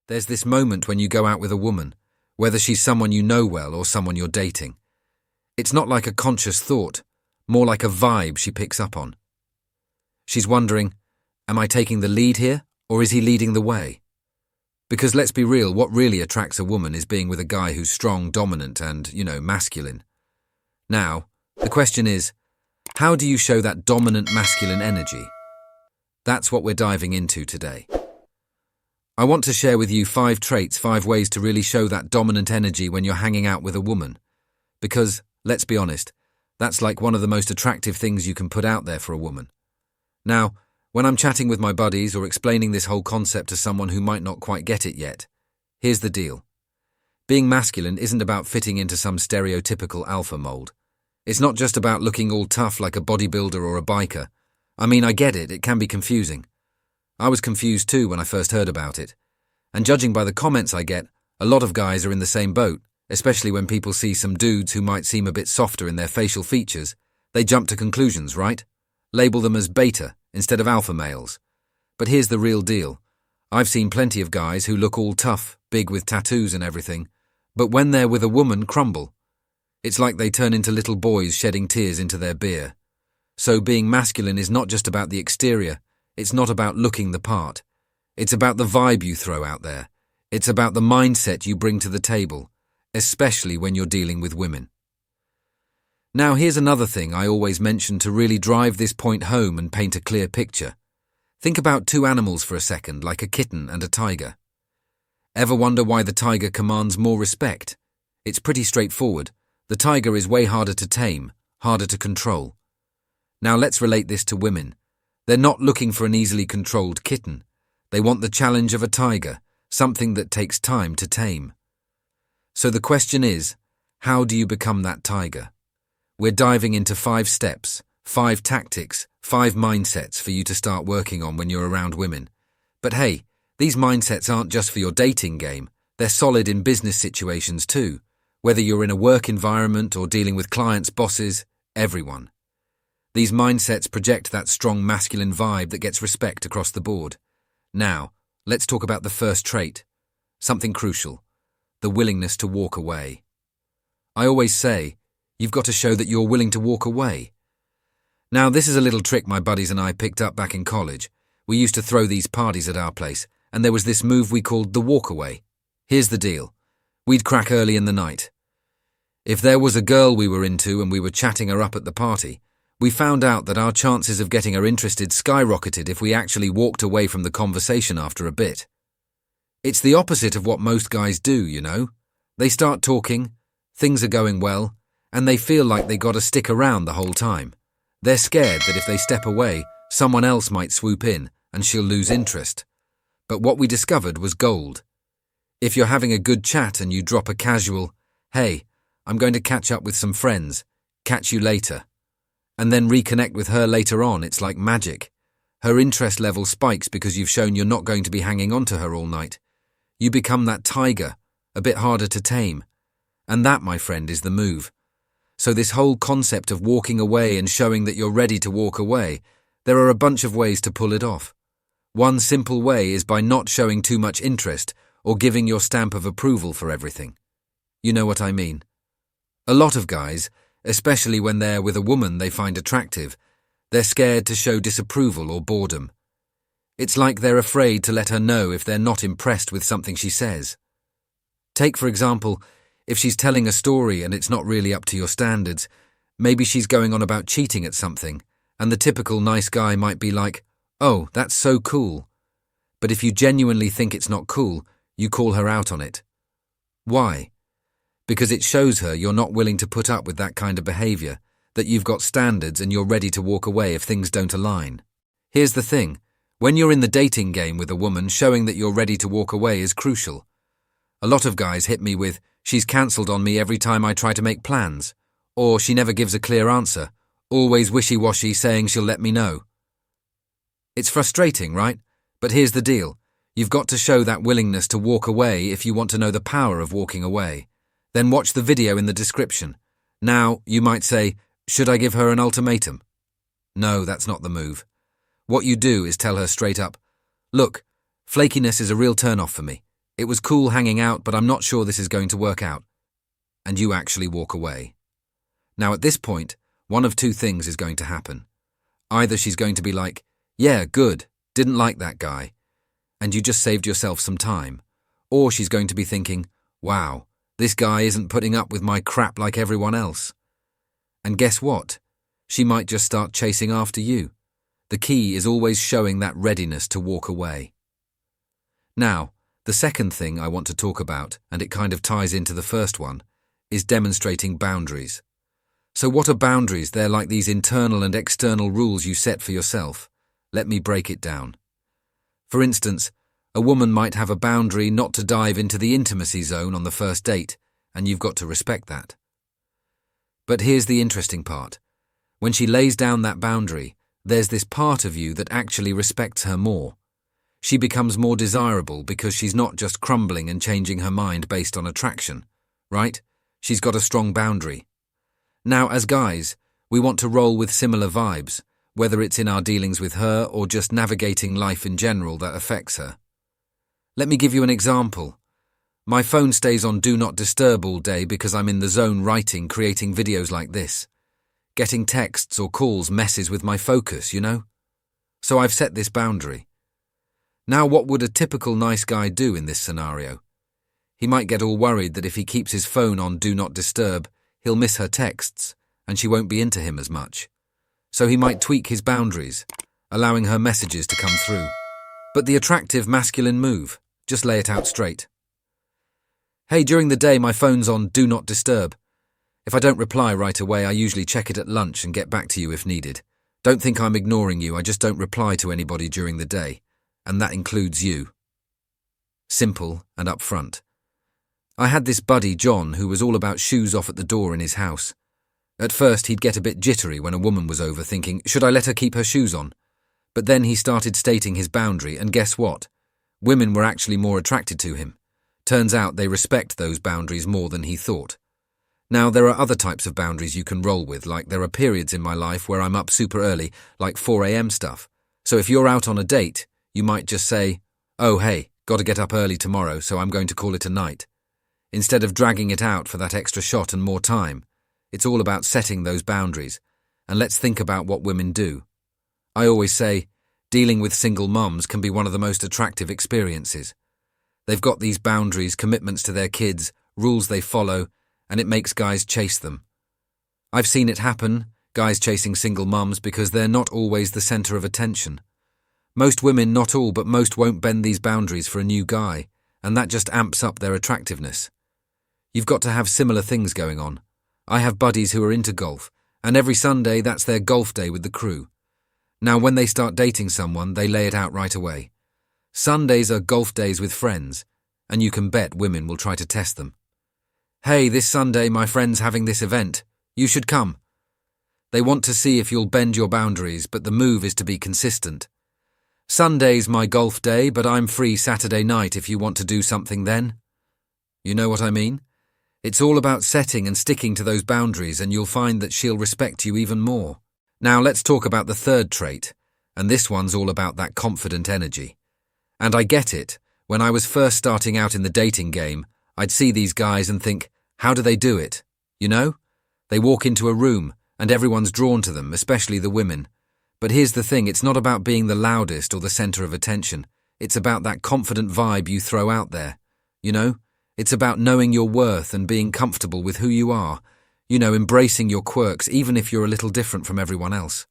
There's this moment when you go out with a woman, whether she's someone you know well or someone you're dating. It's not like a conscious thought, more like a vibe she picks up on. She's wondering, am I taking the lead here, or is he leading the way? Because let's be real, what really attracts a woman is being with a guy who's strong, dominant, and, masculine. Now, the question is, how do you show that dominant masculine energy? That's what we're diving into today. I want to share with you 5 traits, 5 ways to really show that dominant energy when you're hanging out with a woman. Because, let's be honest, that's like one of the most attractive things you can put out there for a woman. Now, when I'm chatting with my buddies or explaining this whole concept to someone who might not quite get it yet, here's the deal. Being masculine isn't about fitting into some stereotypical alpha mold. It's not just about looking all tough like a bodybuilder or a biker. I mean, I get it can be confusing. I was confused too when I first heard about it. And judging by the comments I get, a lot of guys are in the same boat, especially when people see some dudes who might seem a bit softer in their facial features. They jump to conclusions, right? Label them as beta instead of alpha males. But here's the real deal. I've seen plenty of guys who look all tough, big with tattoos and everything, but when they're with a woman, crumble. It's like they turn into little boys shedding tears into their beer. So being masculine is not just about the exterior. It's not about looking the part. It's about the vibe you throw out there. It's about the mindset you bring to the table, especially when you're dealing with women. Now here's another thing I always mention to really drive this point home and paint a clear picture. Think about 2 animals for a second, like a kitten and a tiger. Ever wonder why the tiger commands more respect? It's pretty straightforward. The tiger is way harder to tame, harder to control. Now let's relate this to women. They're not looking for an easily controlled kitten. They want the challenge of a tiger, something that takes time to tame. So the question is, how do you become that tiger? We're diving into 5 steps, 5 tactics, 5 mindsets for you to start working on when you're around women. But hey, these mindsets aren't just for your dating game. They're solid in business situations too, whether you're in a work environment or dealing with clients, bosses, everyone. These mindsets project that strong masculine vibe that gets respect across the board. Now, let's talk about the first trait, something crucial, the willingness to walk away. I always say, you've got to show that you're willing to walk away. Now, this is a little trick my buddies and I picked up back in college. We used to throw these parties at our place, and there was this move we called the walk away. Here's the deal. We'd crack early in the night. If there was a girl we were into and we were chatting her up at the party, we found out that our chances of getting her interested skyrocketed if we actually walked away from the conversation after a bit. It's the opposite of what most guys do, They start talking, things are going well, and they feel like they gotta stick around the whole time. They're scared that if they step away, someone else might swoop in and she'll lose interest. But what we discovered was gold. If you're having a good chat and you drop a casual, "Hey, I'm going to catch up with some friends, catch you later," and then reconnect with her later on, it's like magic. Her interest level spikes because you've shown you're not going to be hanging on to her all night. You become that tiger, a bit harder to tame. And that, my friend, is the move. So this whole concept of walking away and showing that you're ready to walk away, there are a bunch of ways to pull it off. One simple way is by not showing too much interest or giving your stamp of approval for everything. You know what I mean? A lot of guys, especially when they're with a woman they find attractive, they're scared to show disapproval or boredom. It's like they're afraid to let her know if they're not impressed with something she says. Take, for example, if she's telling a story and it's not really up to your standards, maybe she's going on about cheating at something, and the typical nice guy might be like, "Oh, that's so cool." But if you genuinely think it's not cool, you call her out on it. Why? Because it shows her you're not willing to put up with that kind of behavior, that you've got standards and you're ready to walk away if things don't align. Here's the thing. When you're in the dating game with a woman, showing that you're ready to walk away is crucial. A lot of guys hit me with, "She's cancelled on me every time I try to make plans," or "She never gives a clear answer, always wishy-washy saying she'll let me know." It's frustrating, right? But here's the deal. You've got to show that willingness to walk away if you want to know the power of walking away. Then watch the video in the description. Now, you might say, should I give her an ultimatum? No, that's not the move. What you do is tell her straight up, "Look, flakiness is a real turn-off for me. It was cool hanging out, but I'm not sure this is going to work out. And you actually walk away. Now at this point, one of two things is going to happen. Either she's going to be like, yeah, good, didn't like that guy, and you just saved yourself some time. Or she's going to be thinking, wow, this guy isn't putting up with my crap like everyone else. And guess what? She might just start chasing after you. The key is always showing that readiness to walk away. Now, the second thing I want to talk about, and it kind of ties into the first one, is demonstrating boundaries. So what are boundaries? They're like these internal and external rules you set for yourself. Let me break it down. For instance, a woman might have a boundary not to dive into the intimacy zone on the first date, and you've got to respect that. But here's the interesting part. When she lays down that boundary, there's this part of you that actually respects her more. She becomes more desirable because she's not just crumbling and changing her mind based on attraction, right? She's got a strong boundary. Now, as guys, we want to roll with similar vibes, whether it's in our dealings with her or just navigating life in general that affects her. Let me give you an example. My phone stays on Do Not Disturb all day because I'm in the zone writing, creating videos like this. Getting texts or calls messes with my focus, you know? So I've set this boundary. Now, what would a typical nice guy do in this scenario? He might get all worried that if he keeps his phone on Do Not Disturb, he'll miss her texts, and she won't be into him as much. So he might tweak his boundaries, allowing her messages to come through. But the attractive masculine move, just lay it out straight. Hey, during the day my phone's on Do Not Disturb. If I don't reply right away, I usually check it at lunch and get back to you if needed. Don't think I'm ignoring you, I just don't reply to anybody during the day. And that includes you. Simple and upfront. I had this buddy, John, who was all about shoes off at the door in his house. At first, he'd get a bit jittery when a woman was over, thinking, should I let her keep her shoes on? But then he started stating his boundary, and guess what? Women were actually more attracted to him. Turns out they respect those boundaries more than he thought. Now, there are other types of boundaries you can roll with, like there are periods in my life where I'm up super early, like 4 a.m. stuff. So if you're out on a date, you might just say, oh hey, gotta get up early tomorrow, so I'm going to call it a night. Instead of dragging it out for that extra shot and more time, it's all about setting those boundaries. And let's think about what women do. I always say, dealing with single mums can be one of the most attractive experiences. They've got these boundaries, commitments to their kids, rules they follow, and it makes guys chase them. I've seen it happen, guys chasing single mums because they're not always the center of attention. Most women, not all, but most won't bend these boundaries for a new guy, and that just amps up their attractiveness. You've got to have similar things going on. I have buddies who are into golf, and every Sunday that's their golf day with the crew. Now, when they start dating someone, they lay it out right away. Sundays are golf days with friends, and you can bet women will try to test them. Hey, this Sunday my friend's having this event. You should come. They want to see if you'll bend your boundaries, but the move is to be consistent. Sunday's my golf day, but I'm free Saturday night if you want to do something then. You know what I mean? It's all about setting and sticking to those boundaries, and you'll find that she'll respect you even more. Now let's talk about the third trait, and this one's all about that confident energy. And I get it. When I was first starting out in the dating game, I'd see these guys and think, how do they do it? You know? They walk into a room, and everyone's drawn to them, especially the women. But here's the thing, it's not about being the loudest or the center of attention. It's about that confident vibe you throw out there. You know? It's about knowing your worth and being comfortable with who you are. You know, embracing your quirks, even if you're a little different from everyone else.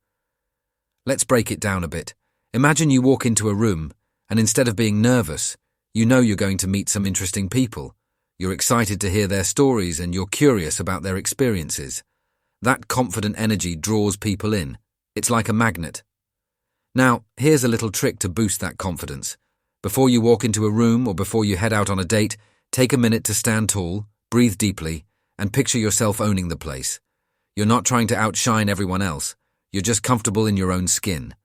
Let's break it down a bit. Imagine you walk into a room, and instead of being nervous, you know you're going to meet some interesting people. You're excited to hear their stories, and you're curious about their experiences. That confident energy draws people in. It's like a magnet. Now, here's a little trick to boost that confidence. Before you walk into a room or before you head out on a date, take a minute to stand tall, breathe deeply, and picture yourself owning the place. You're not trying to outshine everyone else. You're just comfortable in your own skin.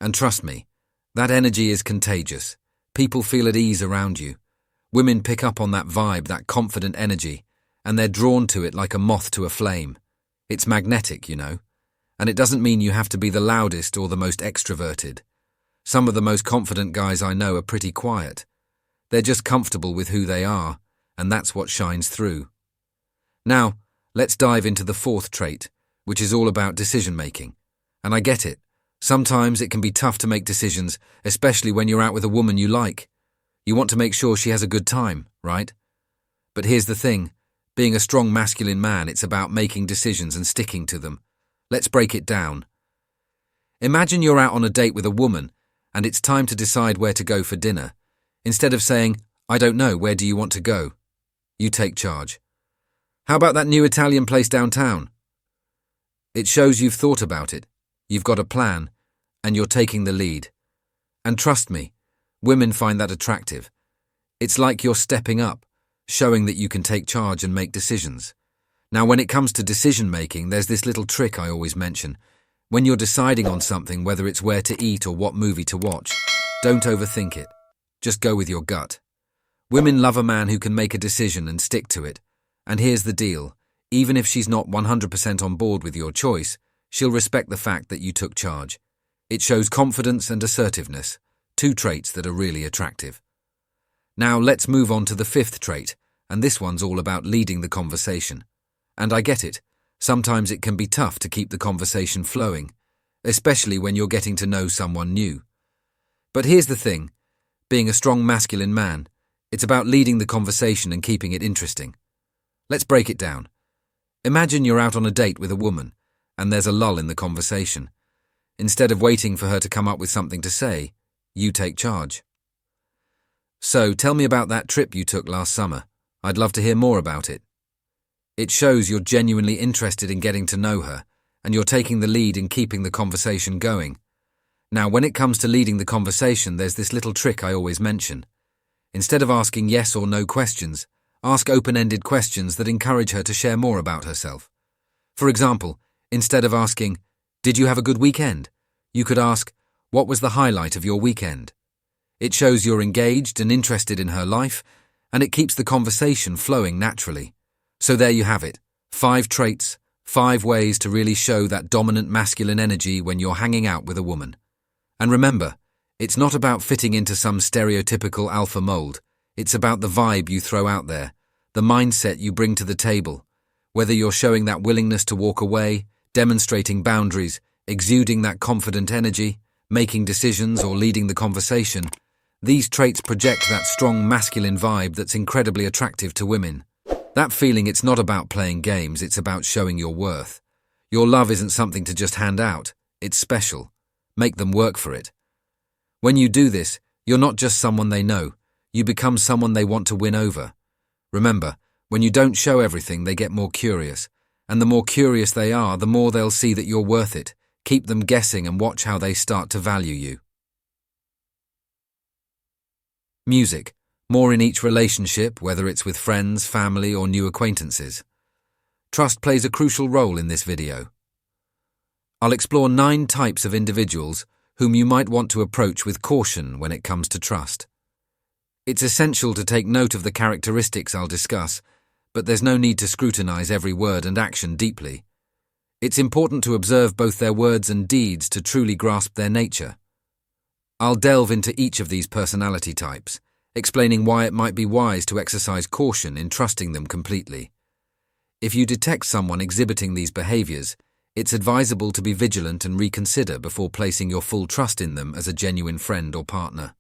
And trust me, that energy is contagious. People feel at ease around you. Women pick up on that vibe, that confident energy, and they're drawn to it like a moth to a flame. It's magnetic, you know. And it doesn't mean you have to be the loudest or the most extroverted. Some of the most confident guys I know are pretty quiet. They're just comfortable with who they are, and that's what shines through. Now, let's dive into the fourth trait, which is all about decision-making. And I get it. Sometimes it can be tough to make decisions, especially when you're out with a woman you like. You want to make sure she has a good time, right? But here's the thing. Being a strong masculine man, it's about making decisions and sticking to them. Let's break it down. Imagine you're out on a date with a woman, and it's time to decide where to go for dinner. Instead of saying, "I don't know, where do you want to go?" You take charge. "How about that new Italian place downtown?" It shows you've thought about it, you've got a plan, and you're taking the lead. And trust me, women find that attractive. It's like you're stepping up, showing that you can take charge and make decisions. Now, when it comes to decision-making, there's this little trick I always mention. When you're deciding on something, whether it's where to eat or what movie to watch, don't overthink it. Just go with your gut. Women love a man who can make a decision and stick to it. And here's the deal. Even if she's not 100% on board with your choice, she'll respect the fact that you took charge. It shows confidence and assertiveness, two traits that are really attractive. Now let's move on to the fifth trait, and this one's all about leading the conversation. And I get it. Sometimes it can be tough to keep the conversation flowing, especially when you're getting to know someone new. But here's the thing. Being a strong masculine man, it's about leading the conversation and keeping it interesting. Let's break it down. Imagine you're out on a date with a woman, and there's a lull in the conversation. Instead of waiting for her to come up with something to say, you take charge. "So, tell me about that trip you took last summer. I'd love to hear more about it." It shows you're genuinely interested in getting to know her, and you're taking the lead in keeping the conversation going. Now, when it comes to leading the conversation, there's this little trick I always mention. Instead of asking yes or no questions, ask open-ended questions that encourage her to share more about herself. For example, instead of asking, "Did you have a good weekend?" you could ask, "What was the highlight of your weekend?" It shows you're engaged and interested in her life, and it keeps the conversation flowing naturally. So there you have it. 5 traits, 5 ways to really show that dominant masculine energy when you're hanging out with a woman. And remember, it's not about fitting into some stereotypical alpha mold. It's about the vibe you throw out there, the mindset you bring to the table. Whether you're showing that willingness to walk away, demonstrating boundaries, exuding that confident energy, making decisions or leading the conversation, these traits project that strong masculine vibe that's incredibly attractive to women. That feeling, it's not about playing games, it's about showing your worth. Your love isn't something to just hand out, it's special. Make them work for it. When you do this, you're not just someone they know, you become someone they want to win over. Remember, when you don't show everything, they get more curious. And the more curious they are, the more they'll see that you're worth it. Keep them guessing and watch how they start to value you. Music. More in each relationship, whether it's with friends, family, or new acquaintances. Trust plays a crucial role in this video. I'll explore 9 types of individuals whom you might want to approach with caution when it comes to trust. It's essential to take note of the characteristics I'll discuss, but there's no need to scrutinize every word and action deeply. It's important to observe both their words and deeds to truly grasp their nature. I'll delve into each of these personality types, explaining why it might be wise to exercise caution in trusting them completely. If you detect someone exhibiting these behaviors, it's advisable to be vigilant and reconsider before placing your full trust in them as a genuine friend or partner.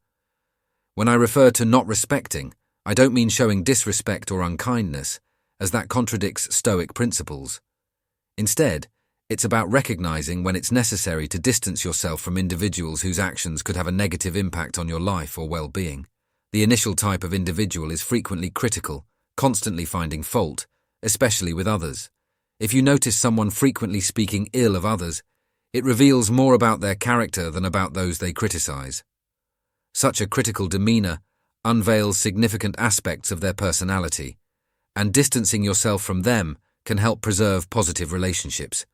When I refer to not respecting, I don't mean showing disrespect or unkindness, as that contradicts Stoic principles. Instead, it's about recognizing when it's necessary to distance yourself from individuals whose actions could have a negative impact on your life or well-being. The initial type of individual is frequently critical, constantly finding fault, especially with others. If you notice someone frequently speaking ill of others, it reveals more about their character than about those they criticize. Such a critical demeanor unveils significant aspects of their personality, and distancing yourself from them can help preserve positive relationships.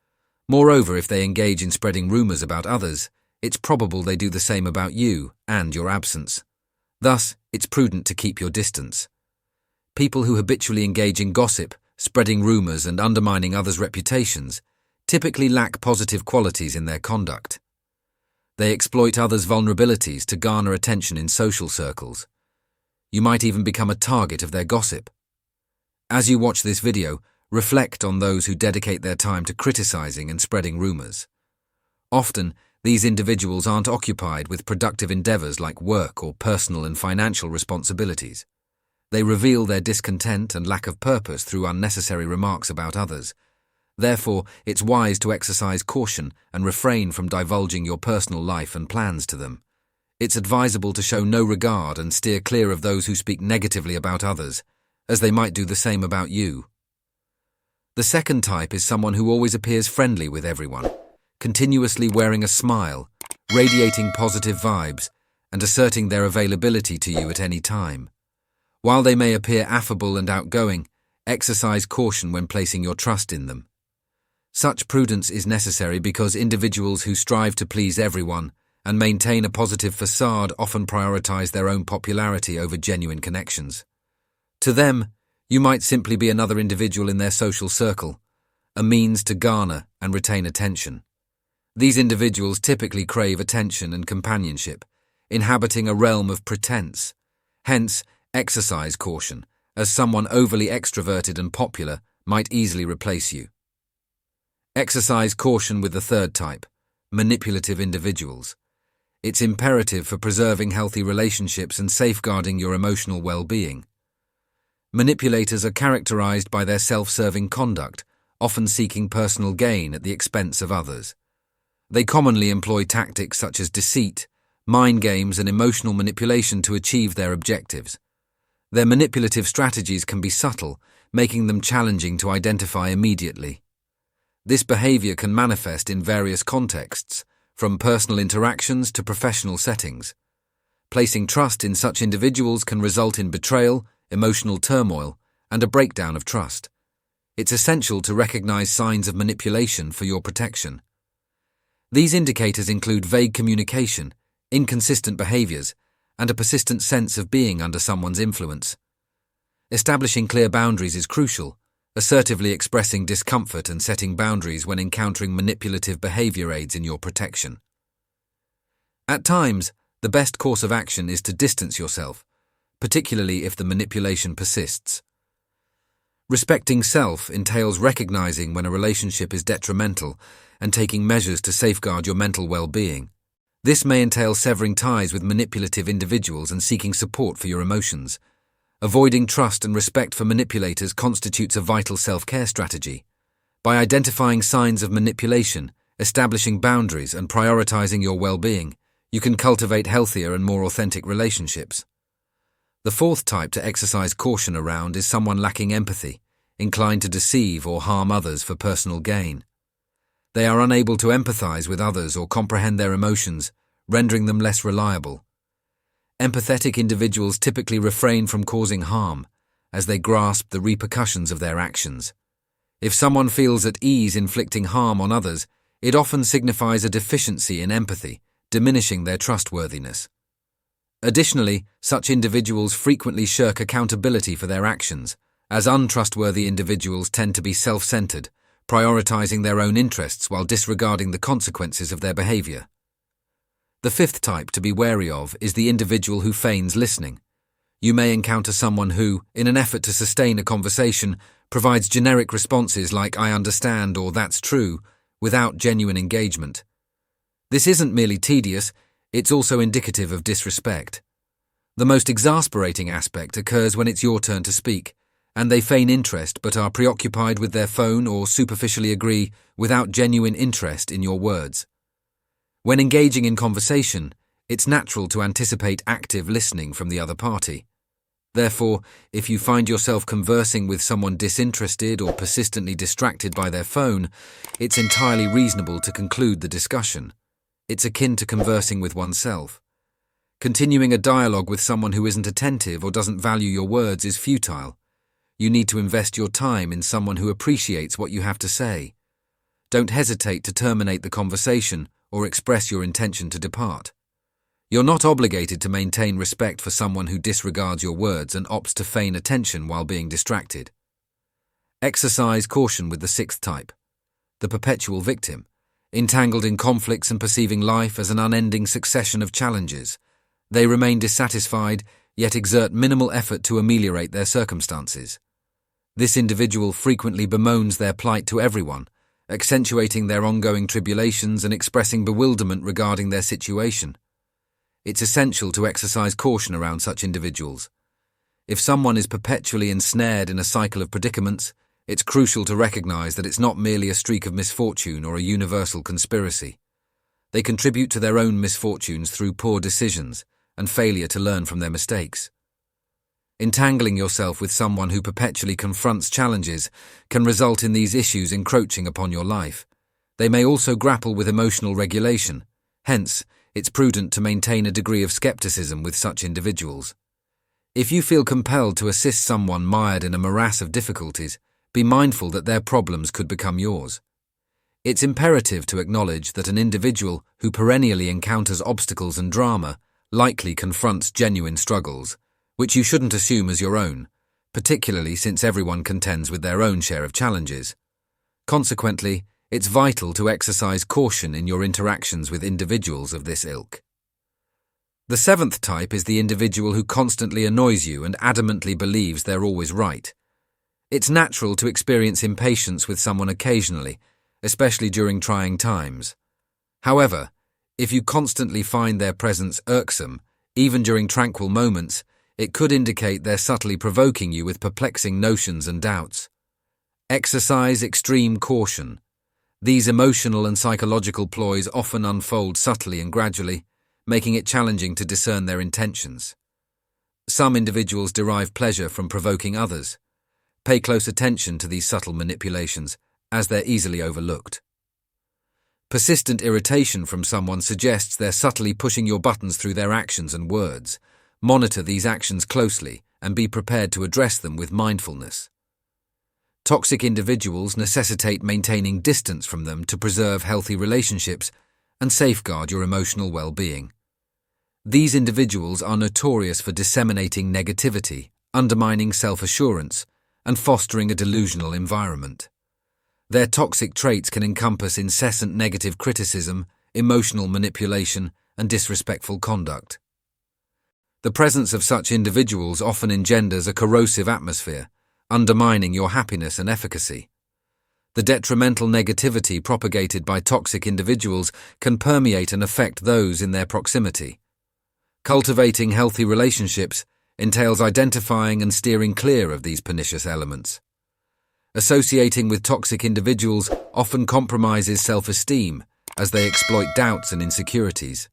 Moreover, if they engage in spreading rumors about others, it's probable they do the same about you and your absence. Thus, it's prudent to keep your distance. People who habitually engage in gossip, spreading rumors and undermining others' reputations, typically lack positive qualities in their conduct. They exploit others' vulnerabilities to garner attention in social circles. You might even become a target of their gossip. As you watch this video, reflect on those who dedicate their time to criticizing and spreading rumors. Often, these individuals aren't occupied with productive endeavors like work or personal and financial responsibilities. They reveal their discontent and lack of purpose through unnecessary remarks about others. Therefore, it's wise to exercise caution and refrain from divulging your personal life and plans to them. It's advisable to show no regard and steer clear of those who speak negatively about others, as they might do the same about you. The second type is someone who always appears friendly with everyone, continuously wearing a smile, radiating positive vibes, and asserting their availability to you at any time. While they may appear affable and outgoing, exercise caution when placing your trust in them. Such prudence is necessary because individuals who strive to please everyone and maintain a positive facade often prioritize their own popularity over genuine connections. To them, you might simply be another individual in their social circle, a means to garner and retain attention. These individuals typically crave attention and companionship, inhabiting a realm of pretense. Hence, exercise caution, as someone overly extroverted and popular might easily replace you. Exercise caution with the third type, manipulative individuals. It's imperative for preserving healthy relationships and safeguarding your emotional well-being. Manipulators are characterized by their self-serving conduct, often seeking personal gain at the expense of others. They commonly employ tactics such as deceit, mind games, and emotional manipulation to achieve their objectives. Their manipulative strategies can be subtle, making them challenging to identify immediately. This behavior can manifest in various contexts, from personal interactions to professional settings. Placing trust in such individuals can result in betrayal, emotional turmoil, and a breakdown of trust. It's essential to recognize signs of manipulation for your protection. These indicators include vague communication, inconsistent behaviors, and a persistent sense of being under someone's influence. Establishing clear boundaries is crucial, assertively expressing discomfort and setting boundaries when encountering manipulative behavior aids in your protection. At times, the best course of action is to distance yourself, particularly if the manipulation persists. Respecting self entails recognizing when a relationship is detrimental and taking measures to safeguard your mental well-being. This may entail severing ties with manipulative individuals and seeking support for your emotions. Avoiding trust and respect for manipulators constitutes a vital self-care strategy. By identifying signs of manipulation, establishing boundaries, and prioritizing your well-being, you can cultivate healthier and more authentic relationships. The fourth type to exercise caution around is someone lacking empathy, inclined to deceive or harm others for personal gain. They are unable to empathize with others or comprehend their emotions, rendering them less reliable. Empathetic individuals typically refrain from causing harm, as they grasp the repercussions of their actions. If someone feels at ease inflicting harm on others, it often signifies a deficiency in empathy, diminishing their trustworthiness. Additionally, such individuals frequently shirk accountability for their actions, as untrustworthy individuals tend to be self-centered, prioritizing their own interests while disregarding the consequences of their behavior. The fifth type to be wary of is the individual who feigns listening. You may encounter someone who, in an effort to sustain a conversation, provides generic responses like "I understand" or "that's true," without genuine engagement. This isn't merely tedious, it's also indicative of disrespect. The most exasperating aspect occurs when it's your turn to speak, and they feign interest but are preoccupied with their phone or superficially agree without genuine interest in your words. When engaging in conversation, it's natural to anticipate active listening from the other party. Therefore, if you find yourself conversing with someone disinterested or persistently distracted by their phone, it's entirely reasonable to conclude the discussion. It's akin to conversing with oneself. Continuing a dialogue with someone who isn't attentive or doesn't value your words is futile. You need to invest your time in someone who appreciates what you have to say. Don't hesitate to terminate the conversation or express your intention to depart. You're not obligated to maintain respect for someone who disregards your words and opts to feign attention while being distracted. Exercise caution with the sixth type, the perpetual victim, entangled in conflicts and perceiving life as an unending succession of challenges. They remain dissatisfied, yet exert minimal effort to ameliorate their circumstances. This individual frequently bemoans their plight to everyone, accentuating their ongoing tribulations and expressing bewilderment regarding their situation. It's essential to exercise caution around such individuals. If someone is perpetually ensnared in a cycle of predicaments, it's crucial to recognize that it's not merely a streak of misfortune or a universal conspiracy. They contribute to their own misfortunes through poor decisions and failure to learn from their mistakes. Entangling yourself with someone who perpetually confronts challenges can result in these issues encroaching upon your life. They may also grapple with emotional regulation. Hence, it's prudent to maintain a degree of skepticism with such individuals. If you feel compelled to assist someone mired in a morass of difficulties, be mindful that their problems could become yours. It's imperative to acknowledge that an individual who perennially encounters obstacles and drama likely confronts genuine struggles, which you shouldn't assume as your own, particularly since everyone contends with their own share of challenges. Consequently, it's vital to exercise caution in your interactions with individuals of this ilk. The seventh type is the individual who constantly annoys you and adamantly believes they're always right. It's natural to experience impatience with someone occasionally, especially during trying times. However, if you constantly find their presence irksome, even during tranquil moments, it could indicate they're subtly provoking you with perplexing notions and doubts. Exercise extreme caution. These emotional and psychological ploys often unfold subtly and gradually, making it challenging to discern their intentions. Some individuals derive pleasure from provoking others. Pay close attention to these subtle manipulations, as they're easily overlooked. Persistent irritation from someone suggests they're subtly pushing your buttons through their actions and words. Monitor these actions closely and be prepared to address them with mindfulness. Toxic individuals necessitate maintaining distance from them to preserve healthy relationships and safeguard your emotional well-being. These individuals are notorious for disseminating negativity, undermining self-assurance, and fostering a delusional environment. Their toxic traits can encompass incessant negative criticism, emotional manipulation, and disrespectful conduct. The presence of such individuals often engenders a corrosive atmosphere, undermining your happiness and efficacy. The detrimental negativity propagated by toxic individuals can permeate and affect those in their proximity. Cultivating healthy relationships entails identifying and steering clear of these pernicious elements. Associating with toxic individuals often compromises self-esteem as they exploit doubts and insecurities.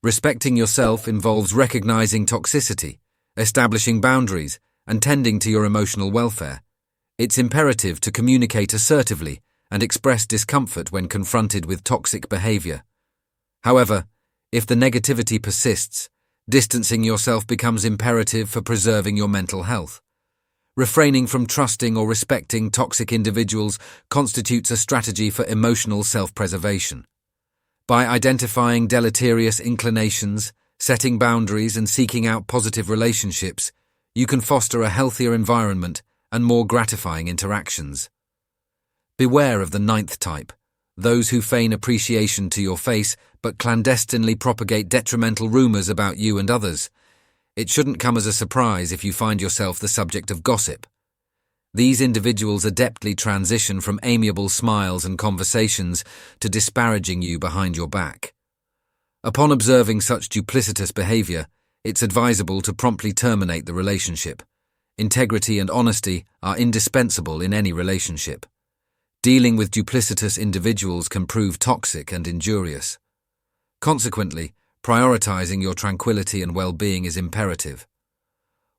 Respecting yourself involves recognizing toxicity, establishing boundaries, and tending to your emotional welfare. It's imperative to communicate assertively and express discomfort when confronted with toxic behavior. However, if the negativity persists, distancing yourself becomes imperative for preserving your mental health. Refraining from trusting or respecting toxic individuals constitutes a strategy for emotional self-preservation. By identifying deleterious inclinations, setting boundaries, and seeking out positive relationships, you can foster a healthier environment and more gratifying interactions. Beware of the ninth type, those who feign appreciation to your face but clandestinely propagate detrimental rumors about you and others. It shouldn't come as a surprise if you find yourself the subject of gossip. These individuals adeptly transition from amiable smiles and conversations to disparaging you behind your back. Upon observing such duplicitous behavior, it's advisable to promptly terminate the relationship. Integrity and honesty are indispensable in any relationship. Dealing with duplicitous individuals can prove toxic and injurious. Consequently, prioritizing your tranquility and well-being is imperative.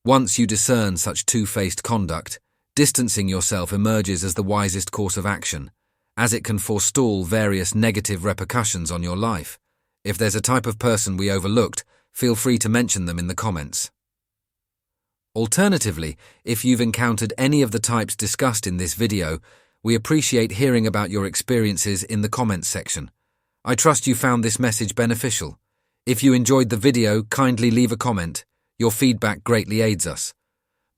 Once you discern such two-faced conduct, distancing yourself emerges as the wisest course of action, as it can forestall various negative repercussions on your life. If there's a type of person we overlooked, feel free to mention them in the comments. Alternatively, if you've encountered any of the types discussed in this video, we appreciate hearing about your experiences in the comments section. I trust you found this message beneficial. If you enjoyed the video, kindly leave a comment. Your feedback greatly aids us.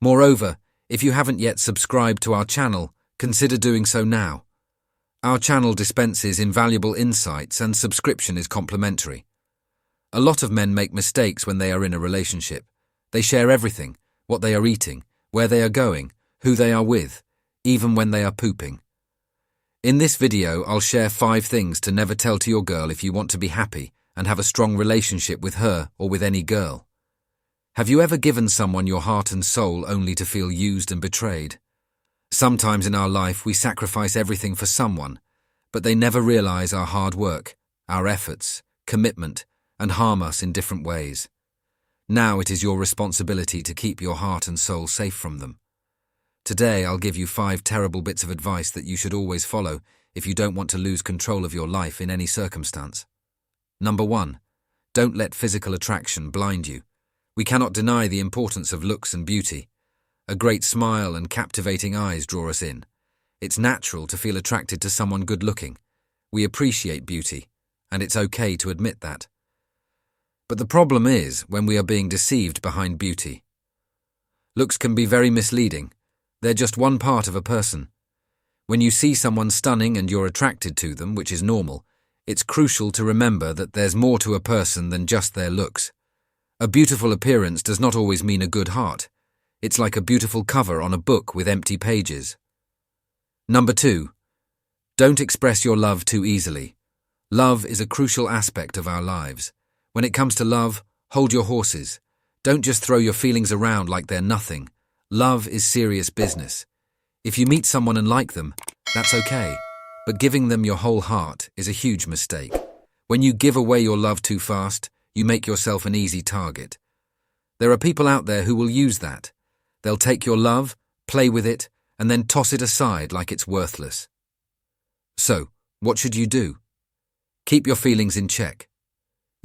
Moreover, if you haven't yet subscribed to our channel, consider doing so now. Our channel dispenses invaluable insights and subscription is complimentary. A lot of men make mistakes when they are in a relationship. They share everything, what they are eating, where they are going, who they are with, even when they are pooping. In this video, I'll share 5 things to never tell to your girl if you want to be happy and have a strong relationship with her or with any girl. Have you ever given someone your heart and soul only to feel used and betrayed? Sometimes in our life we sacrifice everything for someone, but they never realize our hard work, our efforts, commitment, and harm us in different ways. Now it is your responsibility to keep your heart and soul safe from them. Today I'll give you 5 terrible bits of advice that you should always follow if you don't want to lose control of your life in any circumstance. Number 1. Don't let physical attraction blind you. We cannot deny the importance of looks and beauty. A great smile and captivating eyes draw us in. It's natural to feel attracted to someone good-looking. We appreciate beauty, and it's okay to admit that. But the problem is when we are being deceived behind beauty. Looks can be very misleading. They're just one part of a person. When you see someone stunning and you're attracted to them, which is normal, it's crucial to remember that there's more to a person than just their looks. A beautiful appearance does not always mean a good heart. It's like a beautiful cover on a book with empty pages. Number 2. Don't express your love too easily. Love is a crucial aspect of our lives. When it comes to love, hold your horses. Don't just throw your feelings around like they're nothing. Love is serious business. If you meet someone and like them, that's okay. But giving them your whole heart is a huge mistake. When you give away your love too fast, you make yourself an easy target. There are people out there who will use that. They'll take your love, play with it, and then toss it aside like it's worthless. So, what should you do? Keep your feelings in check.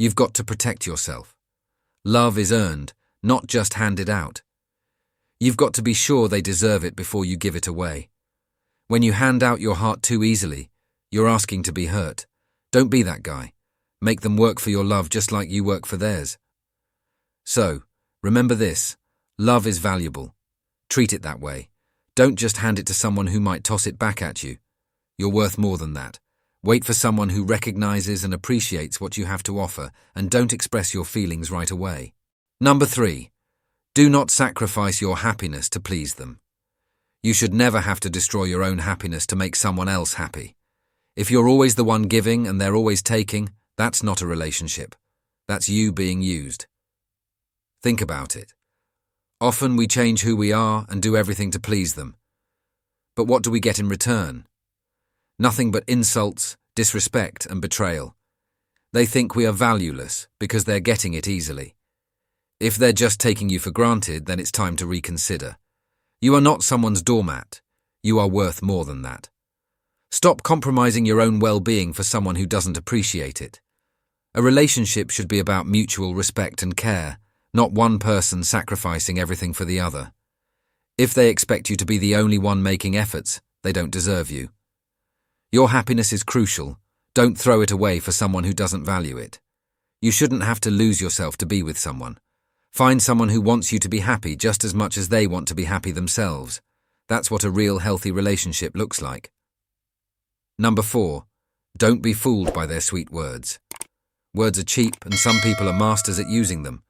You've got to protect yourself. Love is earned, not just handed out. You've got to be sure they deserve it before you give it away. When you hand out your heart too easily, you're asking to be hurt. Don't be that guy. Make them work for your love just like you work for theirs. So, remember this. Love is valuable. Treat it that way. Don't just hand it to someone who might toss it back at you. You're worth more than that. Wait for someone who recognizes and appreciates what you have to offer, and don't express your feelings right away. Number 3. Do not sacrifice your happiness to please them. You should never have to destroy your own happiness to make someone else happy. If you're always the one giving and they're always taking, that's not a relationship. That's you being used. Think about it. Often we change who we are and do everything to please them. But what do we get in return? Nothing but insults, disrespect, and betrayal. They think we are valueless because they're getting it easily. If they're just taking you for granted, then it's time to reconsider. You are not someone's doormat. You are worth more than that. Stop compromising your own well-being for someone who doesn't appreciate it. A relationship should be about mutual respect and care, not one person sacrificing everything for the other. If they expect you to be the only one making efforts, they don't deserve you. Your happiness is crucial. Don't throw it away for someone who doesn't value it. You shouldn't have to lose yourself to be with someone. Find someone who wants you to be happy just as much as they want to be happy themselves. That's what a real healthy relationship looks like. Number 4. Don't be fooled by their sweet words. Words are cheap, and some people are masters at using them.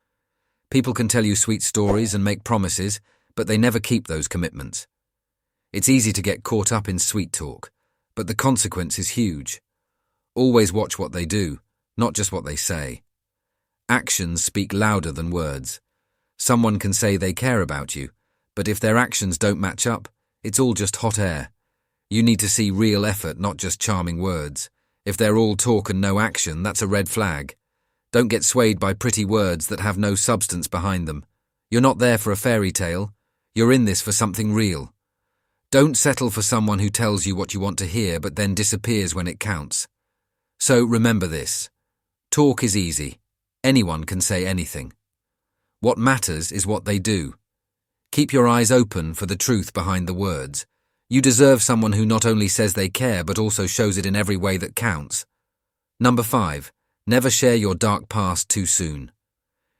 People can tell you sweet stories and make promises, but they never keep those commitments. It's easy to get caught up in sweet talk, but the consequence is huge. Always watch what they do, not just what they say. Actions speak louder than words. Someone can say they care about you, but if their actions don't match up, it's all just hot air. You need to see real effort, not just charming words. If they're all talk and no action, that's a red flag. Don't get swayed by pretty words that have no substance behind them. You're not there for a fairy tale. You're in this for something real. Don't settle for someone who tells you what you want to hear but then disappears when it counts. So remember this. Talk is easy. Anyone can say anything. What matters is what they do. Keep your eyes open for the truth behind the words. You deserve someone who not only says they care but also shows it in every way that counts. Number 5. Never share your dark past too soon.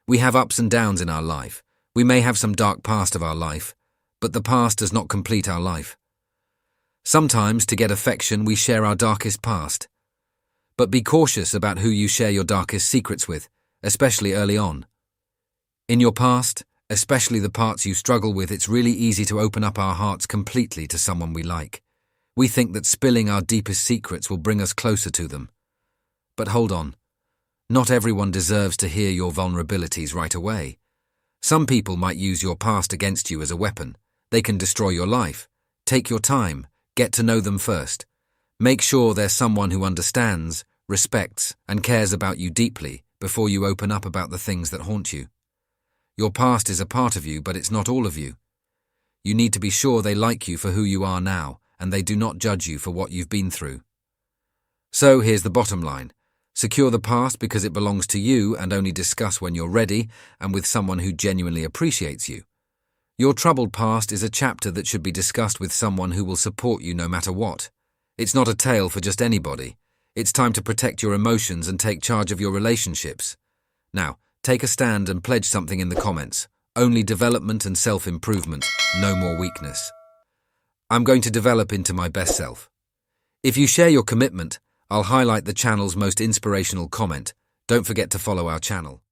We have ups and downs in our life. We may have some dark past of our life, but the past does not complete our life. Sometimes, to get affection, we share our darkest past. But be cautious about who you share your darkest secrets with, especially early on. In your past, Especially the parts you struggle with, it's really easy to open up our hearts completely to someone we like. We think that spilling our deepest secrets will bring us closer to them. But hold on. Not everyone deserves to hear your vulnerabilities right away. Some people might use your past against you as a weapon. They can destroy your life. Take your time. Get to know them first. Make sure they're someone who understands, respects, and cares about you deeply before you open up about the things that haunt you. Your past is a part of you, but it's not all of you. You need to be sure they like you for who you are now, and they do not judge you for what you've been through. So here's the bottom line. Secure the past because it belongs to you, and only discuss when you're ready and with someone who genuinely appreciates you. Your troubled past is a chapter that should be discussed with someone who will support you no matter what. It's not a tale for just anybody. It's time to protect your emotions and take charge of your relationships. Now, take a stand and pledge something in the comments. Only development and self-improvement, no more weakness. I'm going to develop into my best self. If you share your commitment, I'll highlight the channel's most inspirational comment. Don't forget to follow our channel.